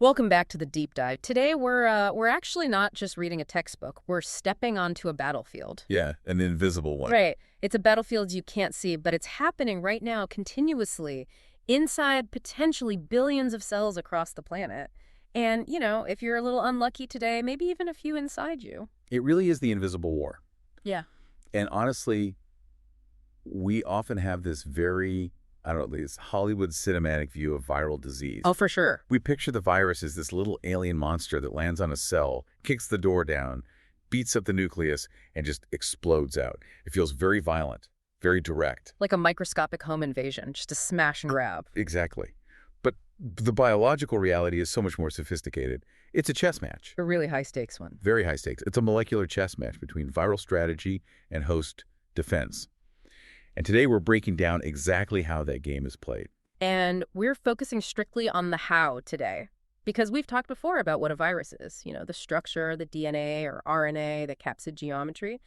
Welcome back to the deep dive. Today we're actually not just reading a textbook. We're stepping onto a battlefield. Yeah, an invisible one. Right. It's a battlefield you can't see, but it's happening right now continuously inside potentially billions of cells across the planet. And, if you're a little unlucky today, maybe even a few inside you. It really is the invisible war. Yeah. And honestly, we often have this very, this Hollywood cinematic view of viral disease. Oh, for sure. We picture the virus as this little alien monster that lands on a cell, kicks the door down, beats up the nucleus, and just explodes out. It feels very violent, very direct. Like a microscopic home invasion, just a smash and grab. Exactly. But the biological reality is so much more sophisticated. It's a chess match. A really high-stakes one. Very high stakes. It's a molecular chess match between viral strategy and host defense. And today we're breaking down exactly how that game is played. And we're focusing strictly on the how today. Because we've talked before about what a virus is, the structure, the DNA or RNA, the capsid geometry.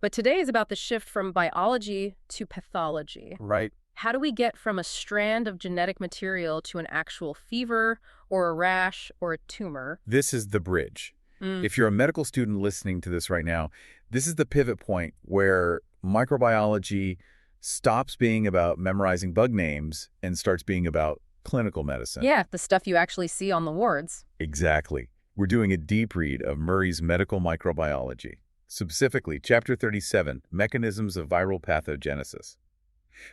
But today is about the shift from biology to pathology. Right. How do we get from a strand of genetic material to an actual fever or a rash or a tumor? This is the bridge. If you're a medical student listening to this right now, this is the pivot point where microbiology stops being about memorizing bug names and starts being about clinical medicine. Yeah, the stuff you actually see on the wards. Exactly. We're doing a deep read of Murray's Medical Microbiology, specifically Chapter 37, Mechanisms of Viral Pathogenesis.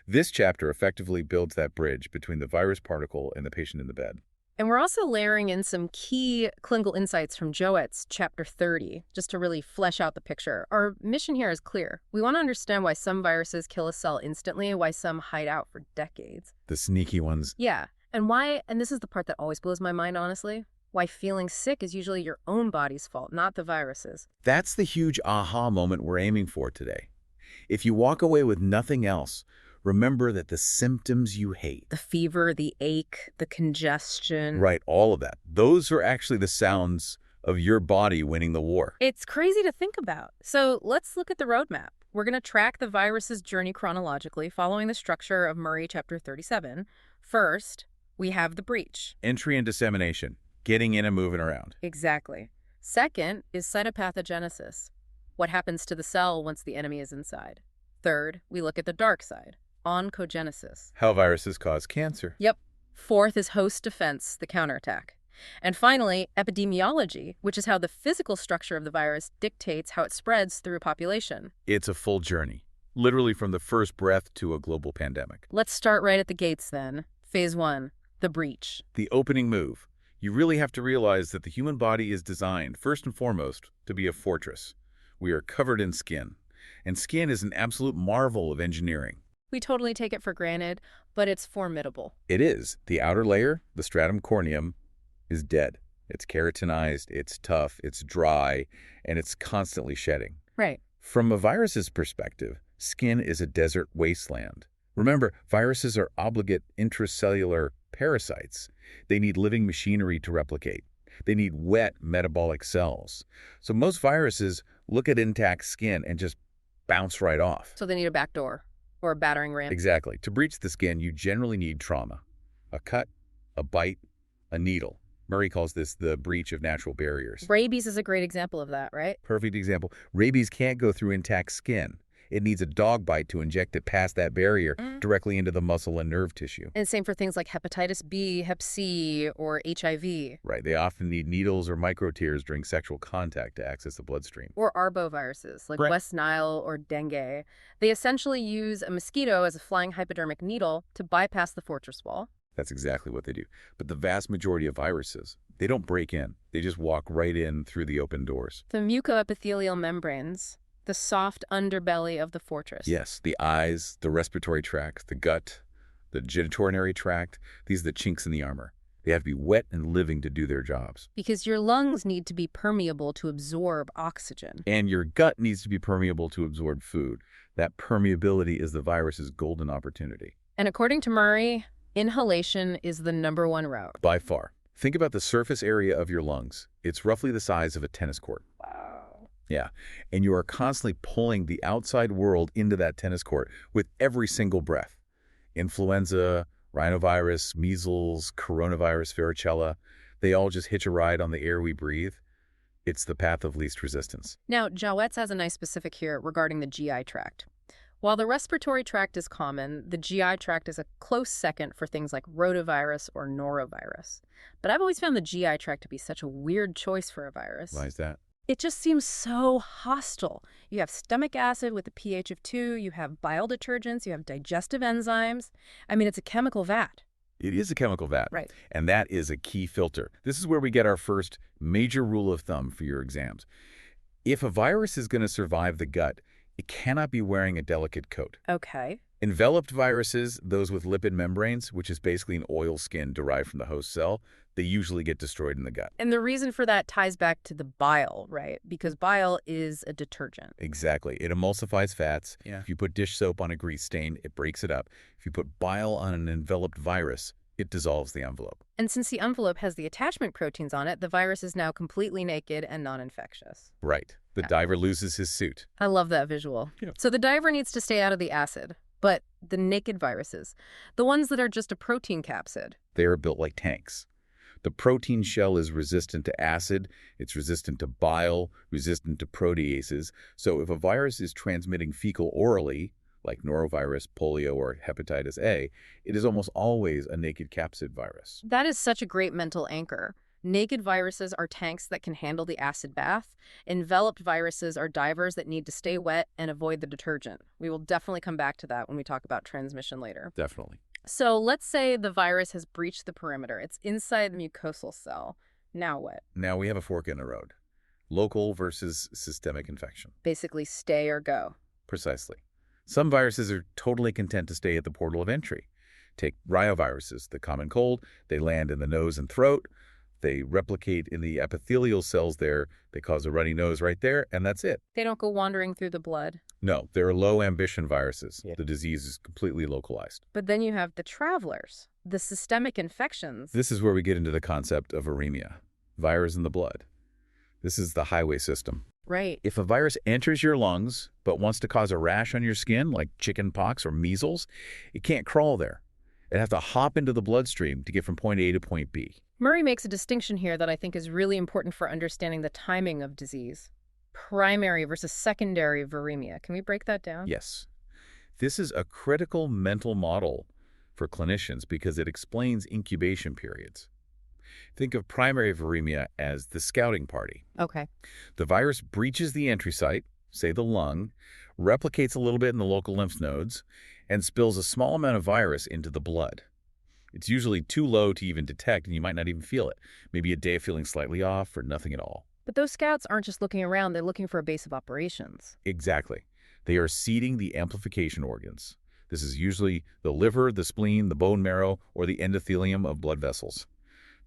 This chapter effectively builds that bridge between the virus particle and the patient in the bed. And we're also layering in some key clinical insights from Joette's Chapter 30, just to really flesh out the picture. Our mission here is clear. We want to understand why some viruses kill a cell instantly, why some hide out for decades. The sneaky ones. Yeah, and this is the part that always blows my mind, honestly, why feeling sick is usually your own body's fault, not the virus's. That's the huge aha moment we're aiming for today. If you walk away with nothing else, remember that the symptoms you hate, The fever, the ache, the congestion. right, all of that, those are actually the sounds of your body winning the war. It's crazy to think about. So let's look at the roadmap. We're going to track the virus's journey chronologically, following the structure of Murray Chapter 37. First, we have the breach. Entry and dissemination, getting in and moving around. Exactly. Second is cytopathogenesis. What happens to the cell once the enemy is inside? Third, we look at the dark side. Oncogenesis. How viruses cause cancer. Yep. Fourth is host defense, the counterattack. And finally, epidemiology, which is how the physical structure of the virus dictates how it spreads through a population. It's a full journey, literally from the first breath to a global pandemic. Let's start right at the gates then. Phase 1, the breach. The opening move. You really have to realize that the human body is designed, first and foremost, to be a fortress. We are covered in skin, and skin is an absolute marvel of engineering. We totally take it for granted, but it's formidable. It is. The outer layer, the stratum corneum, is dead. It's keratinized, it's tough, it's dry, and it's constantly shedding. Right. From a virus's perspective, skin is a desert wasteland. Remember, viruses are obligate intracellular parasites. They need living machinery to replicate. They need wet metabolic cells. So most viruses look at intact skin and just bounce right off. So they need a back door or a battering ram. Exactly. To breach the skin, you generally need trauma. A cut, a bite, a needle. Murray calls this the breach of natural barriers. Rabies is a great example of that, right? Perfect example. Rabies can't go through intact skin. It needs a dog bite to inject it past that barrier directly into the muscle and nerve tissue. And same for things like hepatitis B, hep C, or HIV. Right. They often need needles or microtears during sexual contact to access the bloodstream. Or arboviruses, like Right. West Nile or dengue. They essentially use a mosquito as a flying hypodermic needle to bypass the fortress wall. That's exactly what they do. But the vast majority of viruses, they don't break in. They just walk right in through the open doors. The mucoepithelial membranes, the soft underbelly of the fortress. Yes, the eyes, the respiratory tract, the gut, the genitourinary tract, these are the chinks in the armor. They have to be wet and living to do their jobs. Because your lungs need to be permeable to absorb oxygen. And your gut needs to be permeable to absorb food. That permeability is the virus's golden opportunity. And according to Murray, inhalation is the #1 route. By far. Think about the surface area of your lungs. It's roughly the size of a tennis court. Wow. Yeah. And you are constantly pulling the outside world into that tennis court with every single breath. Influenza, rhinovirus, measles, coronavirus, varicella. They all just hitch a ride on the air we breathe. It's the path of least resistance. Now, Jawetz has a nice specific here regarding the GI tract. While the respiratory tract is common, the GI tract is a close second for things like rotavirus or norovirus. But I've always found the GI tract to be such a weird choice for a virus. Why is that? It just seems so hostile. You have stomach acid with a pH of 2, you have bile detergents, you have digestive enzymes. I mean, it's a chemical vat. It is a chemical vat. Right. And that is a key filter. This is where we get our first major rule of thumb for your exams. If a virus is going to survive the gut, it cannot be wearing a delicate coat. Okay. Enveloped viruses, those with lipid membranes, which is basically an oil skin derived from the host cell, they usually get destroyed in the gut. And the reason for that ties back to the bile, right? Because bile is a detergent. Exactly. It emulsifies fats. Yeah. If you put dish soap on a grease stain, it breaks it up. If you put bile on an enveloped virus, it dissolves the envelope. And since the envelope has the attachment proteins on it, the virus is now completely naked and non-infectious. Right. The diver loses his suit. I love that visual. Yeah. So the diver needs to stay out of the acid. But the naked viruses, the ones that are just a protein capsid. They are built like tanks. The protein shell is resistant to acid, it's resistant to bile, resistant to proteases. So if a virus is transmitting fecal orally, like norovirus, polio, or hepatitis A, it is almost always a naked capsid virus. That is such a great mental anchor. Naked viruses are tanks that can handle the acid bath. Enveloped viruses are divers that need to stay wet and avoid the detergent. We will definitely come back to that when we talk about transmission later. Definitely. So let's say the virus has breached the perimeter. It's inside the mucosal cell. Now what? Now we have a fork in the road. Local versus systemic infection. Basically stay or go. Precisely. Some viruses are totally content to stay at the portal of entry. Take rhinoviruses, the common cold. They land in the nose and throat. They replicate in the epithelial cells there. They cause a runny nose right there, and that's it. They don't go wandering through the blood. No, they're low-ambition viruses. Yeah. The disease is completely localized. But then you have the travelers, the systemic infections. This is where we get into the concept of viremia, virus in the blood. This is the highway system. Right. If a virus enters your lungs but wants to cause a rash on your skin, like chicken pox or measles, it can't crawl there. It has to hop into the bloodstream to get from point A to point B. Murray makes a distinction here that I think is really important for understanding the timing of disease. Primary versus secondary viremia. Can we break that down? Yes. This is a critical mental model for clinicians because it explains incubation periods. Think of primary viremia as the scouting party. Okay. The virus breaches the entry site, say the lung, replicates a little bit in the local lymph nodes, and spills a small amount of virus into the blood. It's usually too low to even detect, and you might not even feel it. Maybe a day of feeling slightly off or nothing at all. But those scouts aren't just looking around, they're looking for a base of operations. Exactly. They are seeding the amplification organs. This is usually the liver, the spleen, the bone marrow, or the endothelium of blood vessels.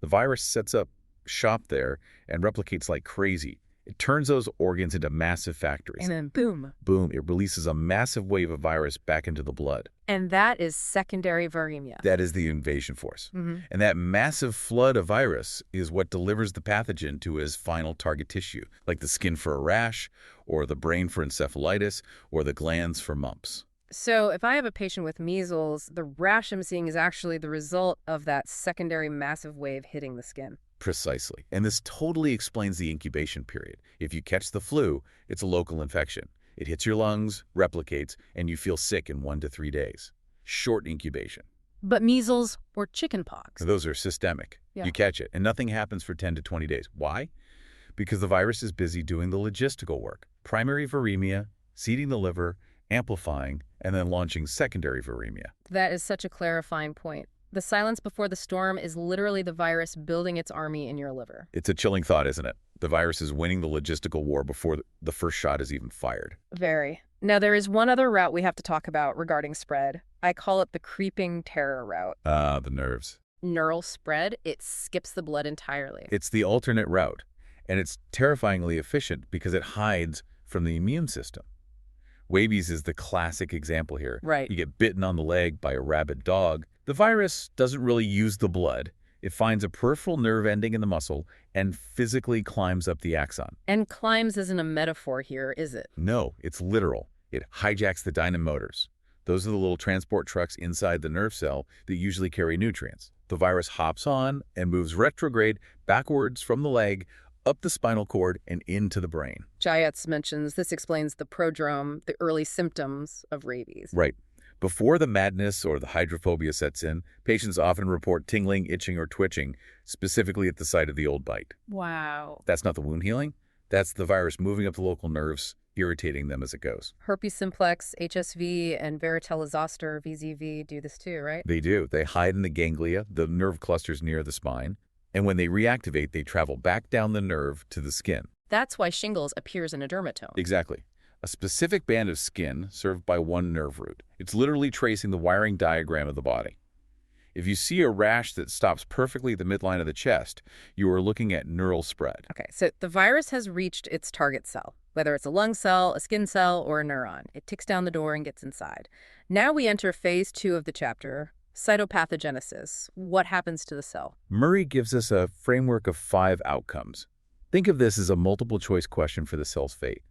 The virus sets up shop there and replicates like crazy. It turns those organs into massive factories. And then boom. Boom, it releases a massive wave of virus back into the blood. And that is secondary viremia. That is the invasion force. And that massive flood of virus is what delivers the pathogen to his final target tissue, like the skin for a rash, or the brain for encephalitis, or the glands for mumps. So if I have a patient with measles, the rash I'm seeing is actually the result of that secondary massive wave hitting the skin. Precisely. And this totally explains the incubation period. If you catch the flu, it's a local infection. It hits your lungs, replicates, and you feel sick in 1 to 3 days. Short incubation. But measles or chickenpox? Those are systemic. Yeah. You catch it, and nothing happens for 10 to 20 days. Why? Because the virus is busy doing the logistical work. Primary viremia, seeding the liver, amplifying, and then launching secondary viremia. That is such a clarifying point. The silence before the storm is literally the virus building its army in your liver. It's a chilling thought, isn't it? The virus is winning the logistical war before the first shot is even fired. Very. Now, there is one other route we have to talk about regarding spread. I call it the creeping terror route. The nerves. Neural spread, it skips the blood entirely. It's the alternate route, and it's terrifyingly efficient because it hides from the immune system. Rabies is the classic example here. Right. You get bitten on the leg by a rabid dog. The virus doesn't really use the blood. It finds a peripheral nerve ending in the muscle and physically climbs up the axon. And climbs isn't a metaphor here, is it? No, it's literal. It hijacks the dynamotors. Those are the little transport trucks inside the nerve cell that usually carry nutrients. The virus hops on and moves retrograde backwards from the leg, up the spinal cord, and into the brain. Jayetz mentions this explains the prodrome, the early symptoms of rabies. Right. Before the madness or the hydrophobia sets in, patients often report tingling, itching, or twitching, specifically at the site of the old bite. Wow. That's not the wound healing. That's the virus moving up the local nerves, irritating them as it goes. Herpes simplex, HSV, and varicella zoster, VZV, do this too, right? They do. They hide in the ganglia, the nerve clusters near the spine, and when they reactivate, they travel back down the nerve to the skin. That's why shingles appears in a dermatome. Exactly. A specific band of skin served by one nerve root. It's literally tracing the wiring diagram of the body. If you see a rash that stops perfectly at the midline of the chest, you are looking at neural spread. Okay, so the virus has reached its target cell, whether it's a lung cell, a skin cell, or a neuron. It ticks down the door and gets inside. Now we enter phase 2 of the chapter, cytopathogenesis. What happens to the cell? Murray gives us a framework of 5 outcomes. Think of this as a multiple-choice question for the cell's fate.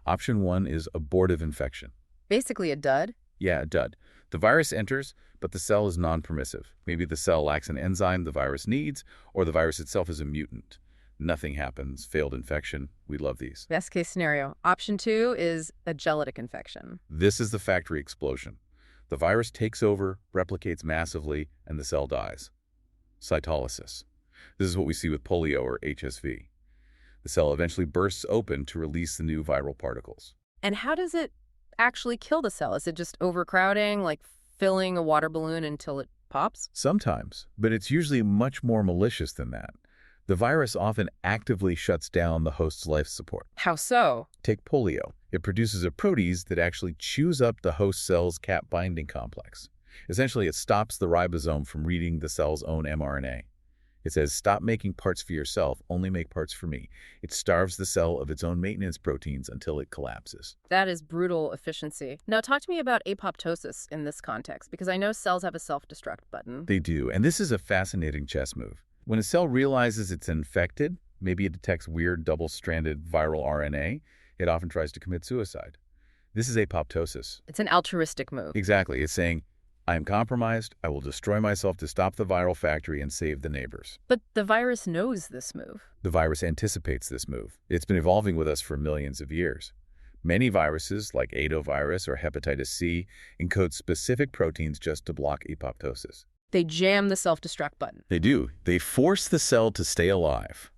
Option 1 is abortive infection. Basically a dud? Yeah, a dud. The virus enters, but the cell is non-permissive. Maybe the cell lacks an enzyme the virus needs, or the virus itself is a mutant. Nothing happens. Failed infection. We love these. Best case scenario. Option 2 is a gelitic infection. This is the factory explosion. The virus takes over, replicates massively, and the cell dies. Cytolysis. This is what we see with polio or HSV. The cell eventually bursts open to release the new viral particles. And how does it actually kill the cell? Is it just overcrowding, like filling a water balloon until it pops? Sometimes, but it's usually much more malicious than that. The virus often actively shuts down the host's life support. How so? Take polio. It produces a protease that actually chews up the host cell's cap binding complex. Essentially, it stops the ribosome from reading the cell's own mRNA. It says, stop making parts for yourself, only make parts for me. It starves the cell of its own maintenance proteins until it collapses. That is brutal efficiency. Now talk to me about apoptosis in this context, because I know cells have a self-destruct button. They do, and this is a fascinating chess move. When a cell realizes it's infected, maybe it detects weird double-stranded viral RNA, it often tries to commit suicide. This is apoptosis. It's an altruistic move. Exactly. It's saying, I am compromised, I will destroy myself to stop the viral factory and save the neighbors. But the virus knows this move. The virus anticipates this move. It's been evolving with us for millions of years. Many viruses, like adenovirus or hepatitis C, encode specific proteins just to block apoptosis. They jam the self-destruct button. They do. They force the cell to stay alive.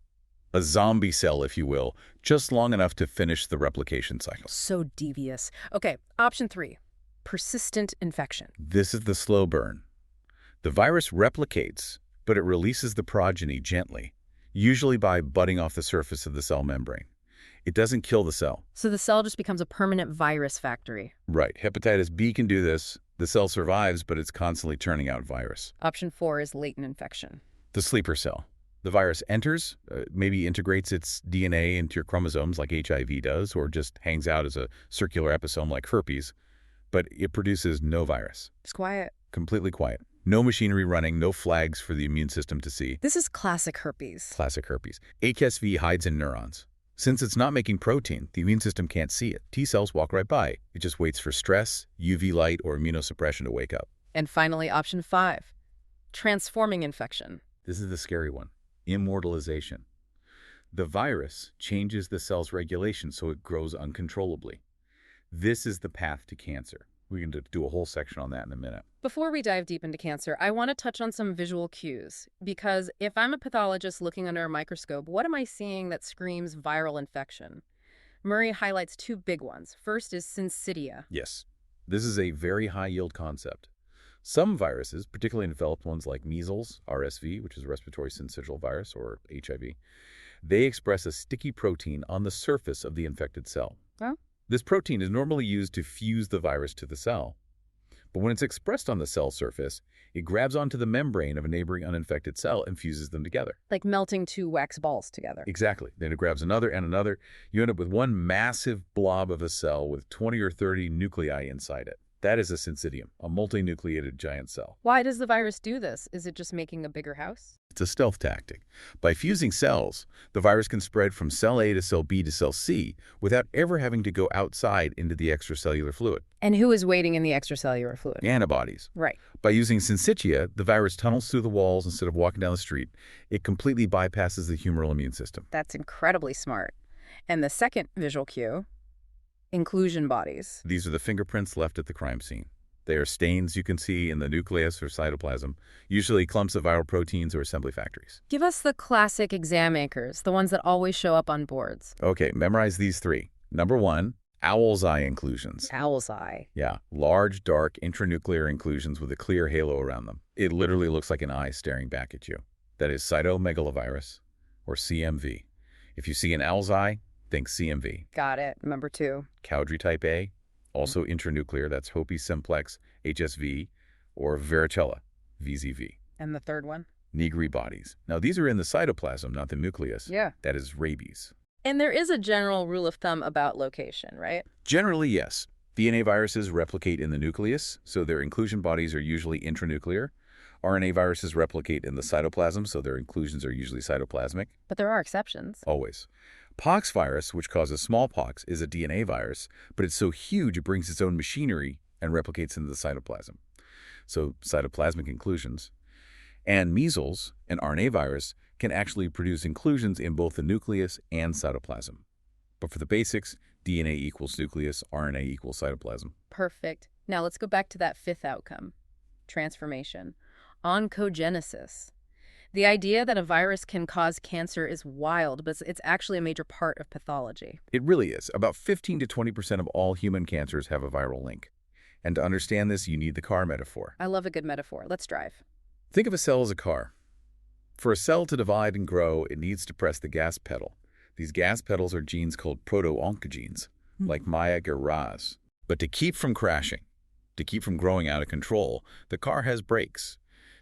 A zombie cell, if you will, just long enough to finish the replication cycle. So devious. Okay, option 3. Persistent infection. This is the slow burn. The virus replicates, but it releases the progeny gently, usually by budding off the surface of the cell membrane. It doesn't kill the cell. So the cell just becomes a permanent virus factory. Right. Hepatitis B can do this. The cell survives, but it's constantly turning out virus. Option 4 is latent infection. The sleeper cell. The virus enters, maybe integrates its DNA into your chromosomes like HIV does, or just hangs out as a circular episome like herpes, but it produces no virus. It's quiet. Completely quiet. No machinery running, no flags for the immune system to see. This is classic herpes. Classic herpes. HSV hides in neurons. Since it's not making protein, the immune system can't see it. T cells walk right by. It just waits for stress, UV light, or immunosuppression to wake up. And finally, option 5, transforming infection. This is the scary one. Immortalization. The virus changes the cell's regulation so it grows uncontrollably. This is the path to cancer. We're going to do a whole section on that in a minute. Before we dive deep into cancer, I want to touch on some visual cues, because if I'm a pathologist looking under a microscope, what am I seeing that screams viral infection? Murray highlights 2 big ones. First is syncytia. Yes, this is a very high-yield concept. Some viruses, particularly developed ones like measles, RSV, which is a respiratory syncytial virus, or HIV, they express a sticky protein on the surface of the infected cell. Oh? This protein is normally used to fuse the virus to the cell. But when it's expressed on the cell surface, it grabs onto the membrane of a neighboring uninfected cell and fuses them together. Like melting 2 wax balls together. Exactly. Then it grabs another and another. You end up with one massive blob of a cell with 20 or 30 nuclei inside it. That is a syncytium, a multinucleated giant cell. Why does the virus do this? Is it just making a bigger house? It's a stealth tactic. By fusing cells, the virus can spread from cell A to cell B to cell C without ever having to go outside into the extracellular fluid. And who is waiting in the extracellular fluid? Antibodies. Right. By using syncytia, the virus tunnels through the walls instead of walking down the street. It completely bypasses the humoral immune system. That's incredibly smart. And the second visual cue, inclusion bodies. These are the fingerprints left at the crime scene. They are stains you can see in the nucleus or cytoplasm, usually clumps of viral proteins or assembly factories. Give us the classic exam makers, the ones that always show up on boards. Okay, memorize these three. Number 1, owl's eye inclusions. Owl's eye. Yeah, large, dark, intranuclear inclusions with a clear halo around them. It literally looks like an eye staring back at you. That is cytomegalovirus, or CMV. If you see an owl's eye, think CMV. Got it. Number 2. Cowdrey type A, also intranuclear, that's herpes simplex, HSV, or varicella, VZV. And the third one? Negri bodies. Now, these are in the cytoplasm, not the nucleus. Yeah. That is rabies. And there is a general rule of thumb about location, right? Generally, yes. DNA viruses replicate in the nucleus, so their inclusion bodies are usually intranuclear. RNA viruses replicate in the cytoplasm, so their inclusions are usually cytoplasmic. But there are exceptions. Always. Pox virus, which causes smallpox, is a DNA virus, but it's so huge it brings its own machinery and replicates into the cytoplasm. So cytoplasmic inclusions. And measles, an RNA virus, can actually produce inclusions in both the nucleus and cytoplasm. But for the basics, DNA equals nucleus, RNA equals cytoplasm. Perfect. Now let's go back to that fifth outcome, transformation. Oncogenesis. The idea that a virus can cause cancer is wild, but it's actually a major part of pathology. It really is. About 15 to 20% of all human cancers have a viral link. And to understand this, you need the car metaphor. I love a good metaphor. Let's drive. Think of a cell as a car. For a cell to divide and grow, it needs to press the gas pedal. These gas pedals are genes called proto-oncogenes, like MAIAC or RAS. But to keep from crashing, to keep from growing out of control, the car has brakes.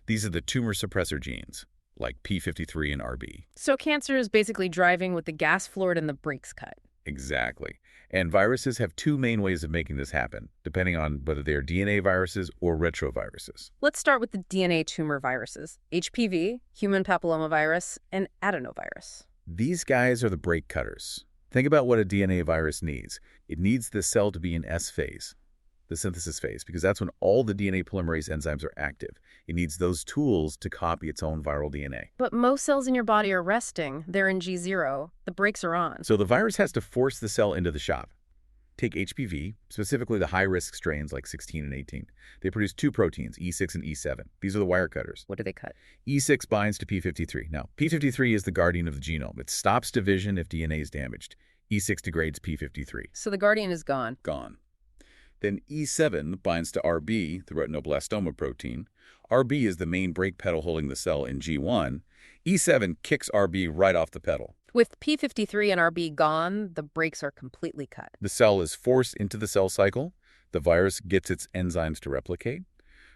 These are the tumor suppressor genes, like P53 and RB. So cancer is basically driving with the gas floored and the brakes cut. Exactly. And viruses have two main ways of making this happen, depending on whether they are DNA viruses or retroviruses. Let's start with the DNA tumor viruses, HPV, human papillomavirus, and adenovirus. These guys are the brake cutters. Think about what a DNA virus needs. It needs the cell to be in S phase, the synthesis phase, because that's when all the DNA polymerase enzymes are active. It needs those tools to copy its own viral DNA. But most cells in your body are resting. They're in G0. The brakes are on. So the virus has to force the cell into the shop. Take HPV, specifically the high-risk strains like 16 and 18. They produce two proteins, E6 and E7. These are the wire cutters. What do they cut? E6 binds to P53. Now, P53 is the guardian of the genome. It stops division if DNA is damaged. E6 degrades P53. So the guardian is gone. Gone. Then E7 binds to RB, the retinoblastoma protein. RB is the main brake pedal holding the cell in G1. E7 kicks RB right off the pedal. With P53 and RB gone, the brakes are completely cut. The cell is forced into the cell cycle. The virus gets its enzymes to replicate.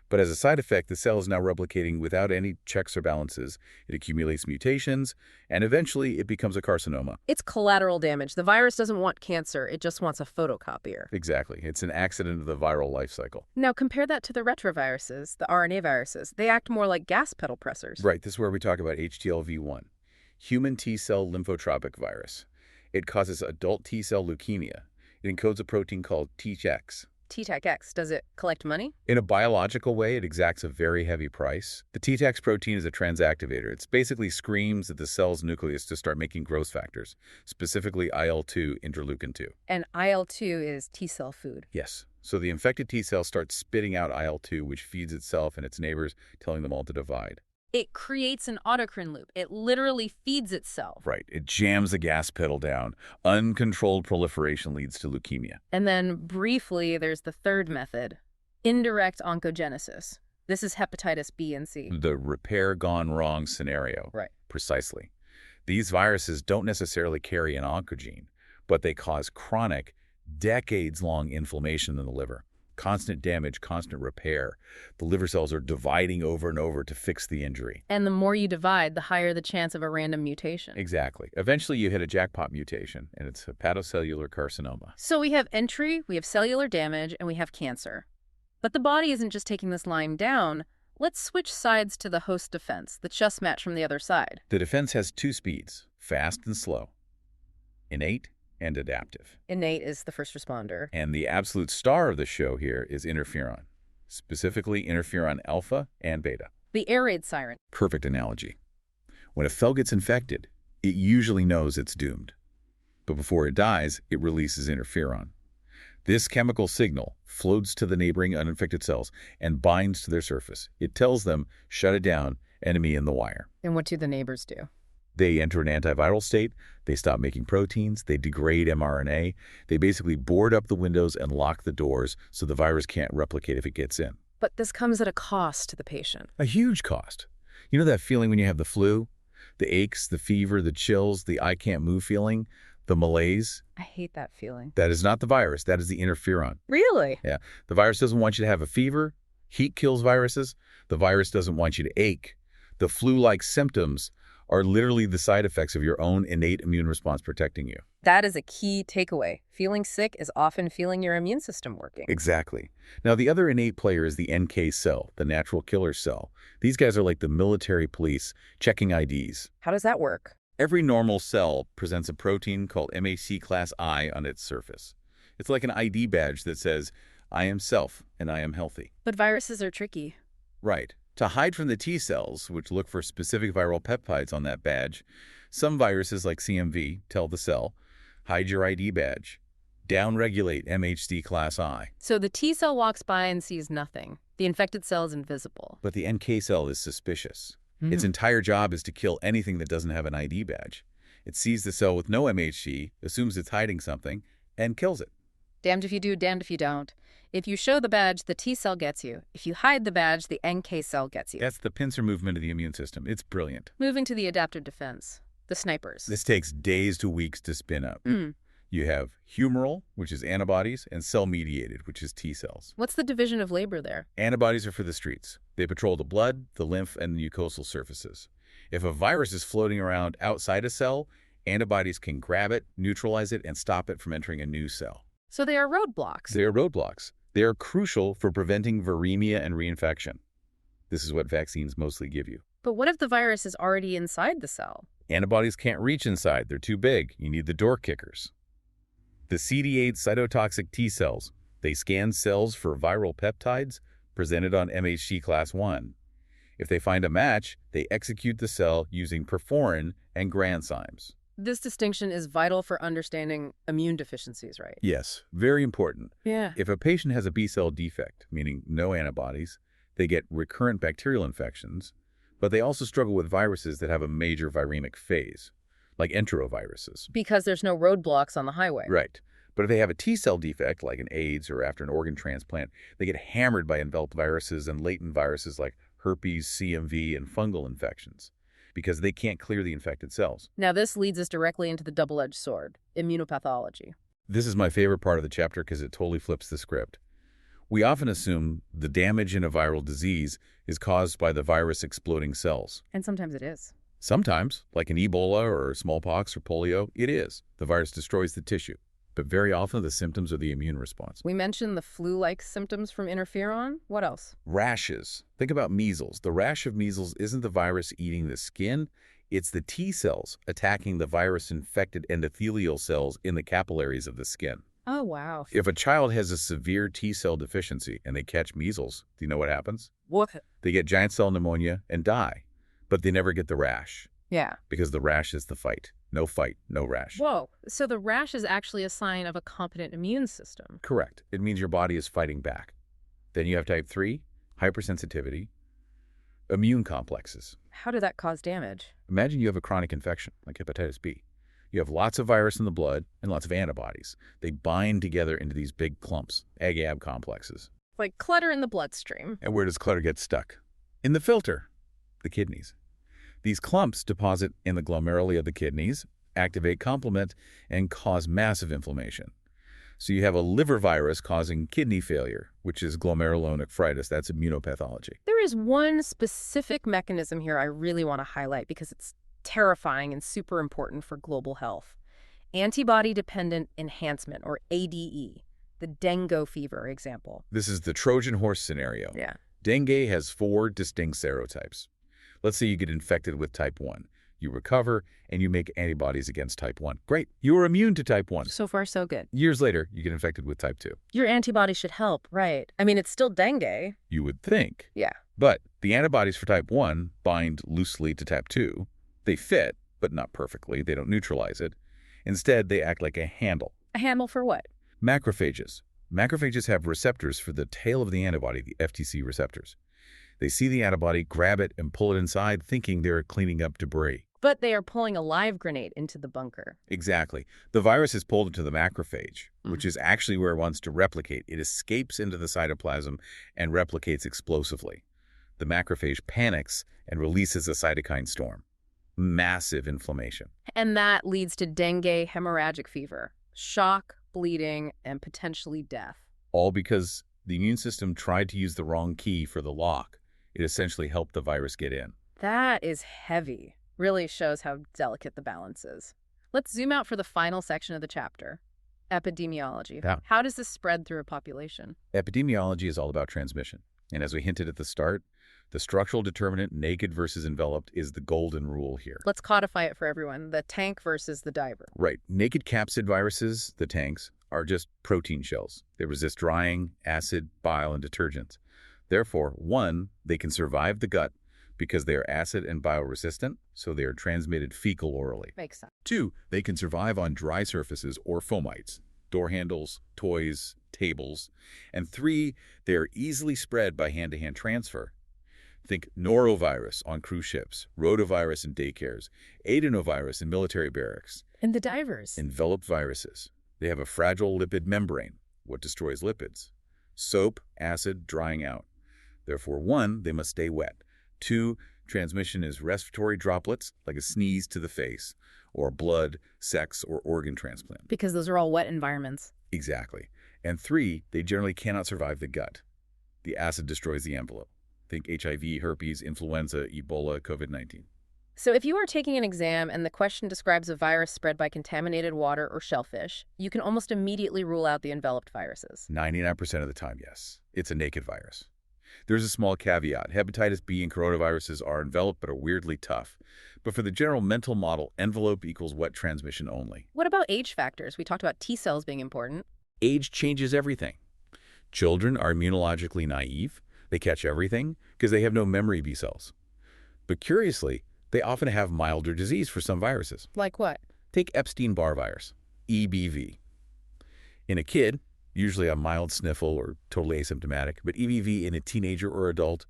But as a side effect, the cell is now replicating without any checks or balances. It accumulates mutations, and eventually it becomes a carcinoma. It's collateral damage. The virus doesn't want cancer. It just wants a photocopier. Exactly. It's an accident of the viral life cycle. Now compare that to the retroviruses, the RNA viruses. They act more like gas pedal pressers. Right. This is where we talk about HTLV1, human T-cell lymphotropic virus. It causes adult T-cell leukemia. It encodes a protein called THX. THX, does it collect money? In a biological way, it exacts a very heavy price. The THX protein is a transactivator. It basically screams at the cell's nucleus to start making growth factors, specifically IL-2, interleukin-2. And IL-2 is T-cell food. Yes. So the infected T-cell starts spitting out IL-2, which feeds itself and its neighbors, telling them all to divide. It creates an autocrine loop. It literally feeds itself. Right. It jams the gas pedal down. Uncontrolled proliferation leads to leukemia. And then briefly, there's the third method, indirect oncogenesis. This is hepatitis B and C. The repair gone wrong scenario. Right. Precisely. These viruses don't necessarily carry an oncogene, but they cause chronic, decades-long inflammation in the liver. Constant damage, constant repair. The liver cells are dividing over and over to fix the injury. And the more you divide, the higher the chance of a random mutation. Exactly. Eventually you hit a jackpot mutation, and it's hepatocellular carcinoma. So we have entry, we have cellular damage, and we have cancer. But the body isn't just taking this lying down. Let's switch sides to the host defense, the chess match from the other side. The defense has two speeds, fast and slow, innate and adaptive. Innate is the first responder. And the absolute star of the show here is interferon, specifically interferon alpha and beta. The air raid siren. Perfect analogy. When a cell gets infected, it usually knows it's doomed. But before it dies, it releases interferon. This chemical signal floats to the neighboring uninfected cells and binds to their surface. It tells them, shut it down, enemy in the wire. And what do the neighbors do? They enter an antiviral state, they stop making proteins, they degrade mRNA, they basically board up the windows and lock the doors so the virus can't replicate if it gets in. But this comes at a cost to the patient. A huge cost. You know that feeling when you have the flu? The aches, the fever, the chills, the I can't move feeling, the malaise? I hate that feeling. That is not the virus, that is the interferon. Really? Yeah. The virus doesn't want you to have a fever. Heat kills viruses. The virus doesn't want you to ache. The flu-like symptoms are literally the side effects of your own innate immune response protecting you. That is a key takeaway. Feeling sick is often feeling your immune system working. Exactly. Now, the other innate player is the NK cell, the natural killer cell. These guys are like the military police checking IDs. How does that work? Every normal cell presents a protein called MHC class I on its surface. It's like an ID badge that says, I am self and I am healthy. But viruses are tricky. Right. To hide from the T cells, which look for specific viral peptides on that badge, some viruses like CMV tell the cell, hide your ID badge, downregulate MHC class I. So the T cell walks by and sees nothing. The infected cell is invisible. But the NK cell is suspicious. Its entire job is to kill anything that doesn't have an ID badge. It sees the cell with no MHC, assumes it's hiding something, and kills it. Damned if you do, damned if you don't. If you show the badge, the T cell gets you. If you hide the badge, the NK cell gets you. That's the pincer movement of the immune system. It's brilliant. Moving to the adaptive defense, the snipers. This takes days to weeks to spin up. You have humoral, which is antibodies, and cell-mediated, which is T cells. What's the division of labor there? Antibodies are for the streets. They patrol the blood, the lymph, and the mucosal surfaces. If a virus is floating around outside a cell, antibodies can grab it, neutralize it, and stop it from entering a new cell. So they are roadblocks. They are roadblocks. They are crucial for preventing viremia and reinfection. This is what vaccines mostly give you. But what if the virus is already inside the cell? Antibodies can't reach inside. They're too big. You need the door kickers. The CD8 cytotoxic T cells, they scan cells for viral peptides presented on MHC class I. If they find a match, they execute the cell using perforin and granzymes. This distinction is vital for understanding immune deficiencies, right? Yes, very important. Yeah. If a patient has a B-cell defect, meaning no antibodies, they get recurrent bacterial infections, but they also struggle with viruses that have a major viremic phase, like enteroviruses. Because there's no roadblocks on the highway. Right. But if they have a T-cell defect, like an AIDS or after an organ transplant, they get hammered by enveloped viruses and latent viruses like herpes, CMV, and fungal infections, because they can't clear the infected cells. Now this leads us directly into the double-edged sword, immunopathology. This is my favorite part of the chapter because it totally flips the script. We often assume the damage in a viral disease is caused by the virus exploding cells. And sometimes it is. Sometimes, like in Ebola or smallpox or polio, it is. The virus destroys the tissue. But very often the symptoms are the immune response. We mentioned the flu-like symptoms from interferon. What else? Rashes. Think about measles. The rash of measles isn't the virus eating the skin. It's the T cells attacking the virus-infected endothelial cells in the capillaries of the skin. Oh, wow. If a child has a severe T cell deficiency and they catch measles, do you know what happens? What? They get giant cell pneumonia and die, but they never get the rash Yeah. because the rash is the fight. No fight, no rash. Whoa. So the rash is actually a sign of a competent immune system. Correct. It means your body is fighting back. Then you have type 3, hypersensitivity, immune complexes. How did that cause damage? Imagine you have a chronic infection like hepatitis B. You have lots of virus in the blood and lots of antibodies. They bind together into these big clumps, ag-ab complexes. Like clutter in the bloodstream. And where does clutter get stuck? In the filter, the kidneys. These clumps deposit in the glomeruli of the kidneys, activate complement, and cause massive inflammation. So you have a liver virus causing kidney failure, which is glomerulonephritis. That's immunopathology. There is one specific mechanism here I really want to highlight because it's terrifying and super important for global health. Antibody-dependent enhancement, or ADE, the dengue fever example. This is the Trojan horse scenario. Yeah. Dengue has 4 distinct serotypes. Let's say you get infected with type 1. You recover, and you make antibodies against type 1. Great. You are immune to type 1. So far, so good. Years later, you get infected with type 2. Your antibodies should help, right? I mean, it's still dengue. You would think. Yeah. But the antibodies for type 1 bind loosely to type 2. They fit, but not perfectly. They don't neutralize it. Instead, they act like a handle. A handle for what? Macrophages. Macrophages have receptors for the tail of the antibody, the FTC receptors. They see the antibody, grab it, and pull it inside, thinking they're cleaning up debris. But they are pulling a live grenade into the bunker. Exactly. The virus is pulled into the macrophage, which is actually where it wants to replicate. It escapes into the cytoplasm and replicates explosively. The macrophage panics and releases a cytokine storm. Massive inflammation. And that leads to dengue hemorrhagic fever, shock, bleeding, and potentially death. All because the immune system tried to use the wrong key for the lock. It essentially helped the virus get in. That is heavy. Really shows how delicate the balance is. Let's zoom out for the final section of the chapter. Epidemiology. Yeah. How does this spread through a population? Epidemiology is all about transmission. And as we hinted at the start, the structural determinant, naked versus enveloped, is the golden rule here. Let's codify it for everyone. The tank versus the diver. Right. Naked capsid viruses, the tanks, are just protein shells. They resist drying, acid, bile, and detergents. Therefore, 1, they can survive the gut because they are acid and bile-resistant, so they are transmitted fecal orally. Makes sense. 2, they can survive on dry surfaces or fomites, door handles, toys, tables. And 3, they are easily spread by hand-to-hand transfer. Think norovirus on cruise ships, rotavirus in daycares, adenovirus in military barracks. And the divers? Enveloped viruses. They have a fragile lipid membrane, what destroys lipids. Soap, acid, drying out. Therefore, 1, they must stay wet. 2, transmission is respiratory droplets, like a sneeze to the face, or blood, sex, or organ transplant. Because those are all wet environments. Exactly. And 3, they generally cannot survive the gut. The acid destroys the envelope. Think HIV, herpes, influenza, Ebola, COVID-19. So if you are taking an exam and the question describes a virus spread by contaminated water or shellfish, you can almost immediately rule out the enveloped viruses. 99% of the time, yes. It's a naked virus. There's a small caveat. Hepatitis B and coronaviruses are enveloped but are weirdly tough. But for the general mental model, envelope equals wet transmission only. What about age factors? We talked about T cells being important. Age changes everything. Children are immunologically naive. They catch everything because they have no memory B cells. But curiously, they often have milder disease for some viruses. Like what? Take Epstein-Barr virus, EBV. In a kid, usually a mild sniffle or totally asymptomatic, but EBV in a teenager or adult,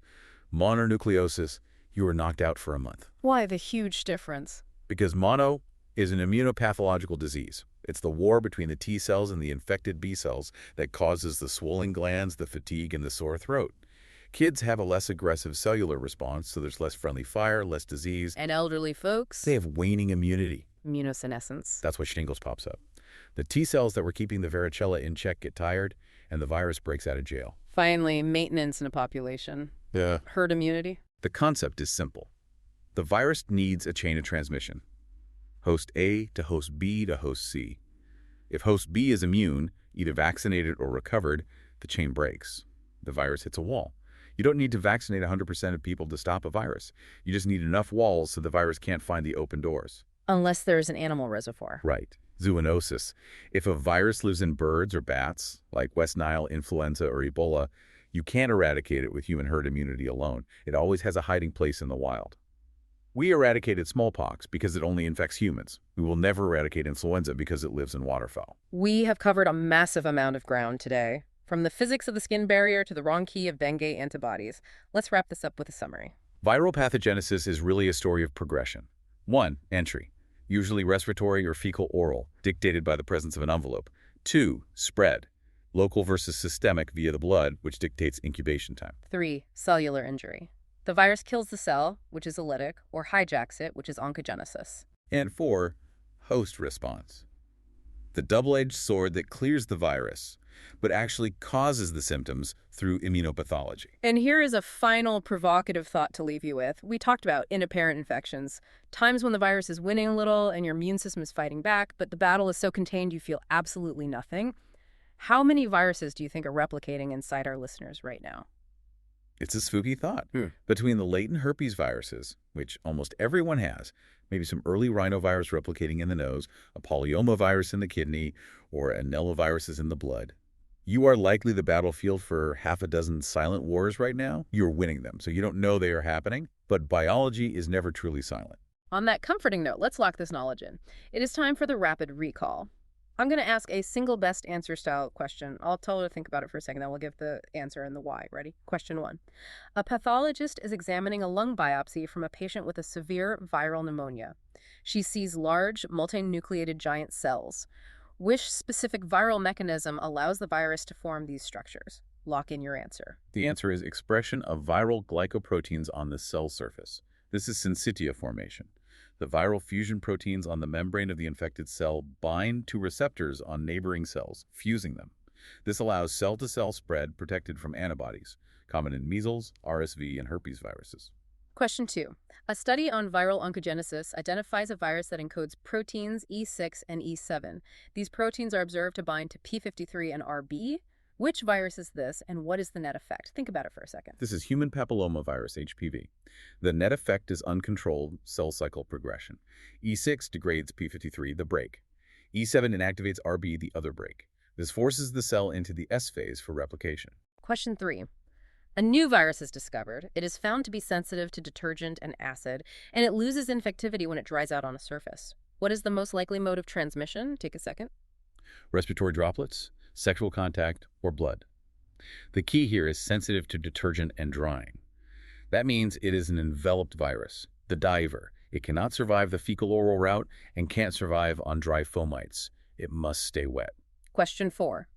mononucleosis, you are knocked out for a month. Why the huge difference? Because mono is an immunopathological disease. It's the war between the T cells and the infected B cells that causes the swollen glands, the fatigue, and the sore throat. Kids have a less aggressive cellular response, so there's less friendly fire, less disease. And elderly folks? They have waning immunity. Immunosenescence. That's why shingles pops up. The T cells that were keeping the varicella in check get tired, and the virus breaks out of jail. Finally, maintenance in a population. Yeah. Herd immunity. The concept is simple. The virus needs a chain of transmission. Host A to host B to host C. If host B is immune, either vaccinated or recovered, the chain breaks. The virus hits a wall. You don't need to vaccinate 100% of people to stop a virus. You just need enough walls so the virus can't find the open doors. Unless there's an animal reservoir. Right. Zoonosis. If a virus lives in birds or bats, like West Nile, influenza, or Ebola, you can't eradicate it with human herd immunity alone. It always has a hiding place in the wild. We eradicated smallpox because it only infects humans. We will never eradicate influenza because it lives in waterfowl. We have covered a massive amount of ground today. From the physics of the skin barrier to the wrong key of dengue antibodies. Let's wrap this up with a summary. Viral pathogenesis is really a story of progression. 1. Entry, usually respiratory or fecal oral, dictated by the presence of an envelope. 2. Spread, local versus systemic via the blood, which dictates incubation time. 3. Cellular injury. The virus kills the cell, which is a lytic, or hijacks it, which is oncogenesis. And 4. Host response, the double-edged sword that clears the virus, but actually causes the symptoms through immunopathology. And here is a final provocative thought to leave you with. We talked about inapparent infections, times when the virus is winning a little and your immune system is fighting back, but the battle is so contained you feel absolutely nothing. How many viruses do you think are replicating inside our listeners right now? It's a spooky thought. Hmm. Between the latent herpes viruses, which almost everyone has, maybe some early rhinovirus replicating in the nose, a polyomavirus in the kidney, or anelloviruses in the blood, you are likely the battlefield for half a dozen silent wars right now. You're winning them, so you don't know they are happening, but biology is never truly silent. On that comforting note, let's lock this knowledge in. It is time for the rapid recall. I'm going to ask a single best answer style question. I'll tell her to think about it for a second, then we'll give the answer and the why. Ready? Question 1. A pathologist is examining a lung biopsy from a patient with a severe viral pneumonia. She sees large, multinucleated giant cells. Which specific viral mechanism allows the virus to form these structures? Lock in your answer. The answer is expression of viral glycoproteins on the cell surface. This is syncytia formation. The viral fusion proteins on the membrane of the infected cell bind to receptors on neighboring cells, fusing them. This allows cell-to-cell spread protected from antibodies, common in measles, RSV, and herpes viruses. Question 2. A study on viral oncogenesis identifies a virus that encodes proteins E6 and E7. These proteins are observed to bind to P53 and RB. Which virus is this, and what is the net effect? Think about it for a second. This is human papillomavirus, HPV. The net effect is uncontrolled cell cycle progression. E6 degrades P53, the brake. E7 inactivates RB, the other brake. This forces the cell into the S phase for replication. Question 3. A new virus is discovered. It is found to be sensitive to detergent and acid, and it loses infectivity when it dries out on a surface. What is the most likely mode of transmission? Take a second. Respiratory droplets, sexual contact, or blood. The key here is sensitive to detergent and drying. That means it is an enveloped virus, the diver. It cannot survive the fecal-oral route and can't survive on dry fomites. It must stay wet. Question 4.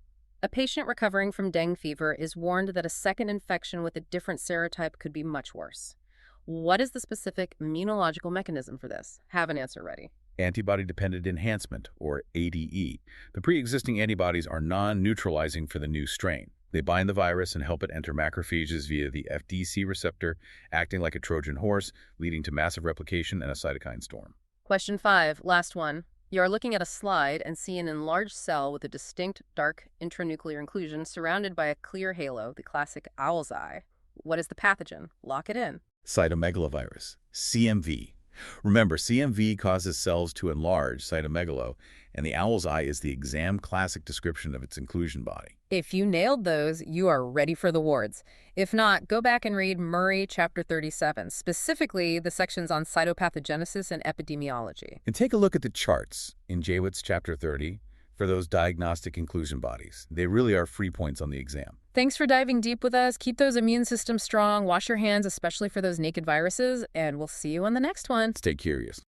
A patient recovering from dengue fever is warned that a second infection with a different serotype could be much worse. What is the specific immunological mechanism for this? Have an answer ready. Antibody-dependent enhancement, or ADE. The pre-existing antibodies are non-neutralizing for the new strain. They bind the virus and help it enter macrophages via the FDC receptor, acting like a Trojan horse, leading to massive replication and a cytokine storm. Question 5, last one. You are looking at a slide and see an enlarged cell with a distinct dark intranuclear inclusion surrounded by a clear halo, the classic owl's eye. What is the pathogen? Lock it in. Cytomegalovirus, CMV. Remember, CMV causes cells to enlarge, cytomegalo, and the owl's eye is the exam classic description of its inclusion body. If you nailed those, you are ready for the wards. If not, go back and read Murray chapter 37, specifically the sections on cytopathogenesis and epidemiology. And take a look at the charts in Jaywitt's chapter 30 for those diagnostic inclusion bodies. They really are free points on the exam. Thanks for diving deep with us. Keep those immune systems strong. Wash your hands, especially for those naked viruses, and we'll see you on the next one. Stay curious.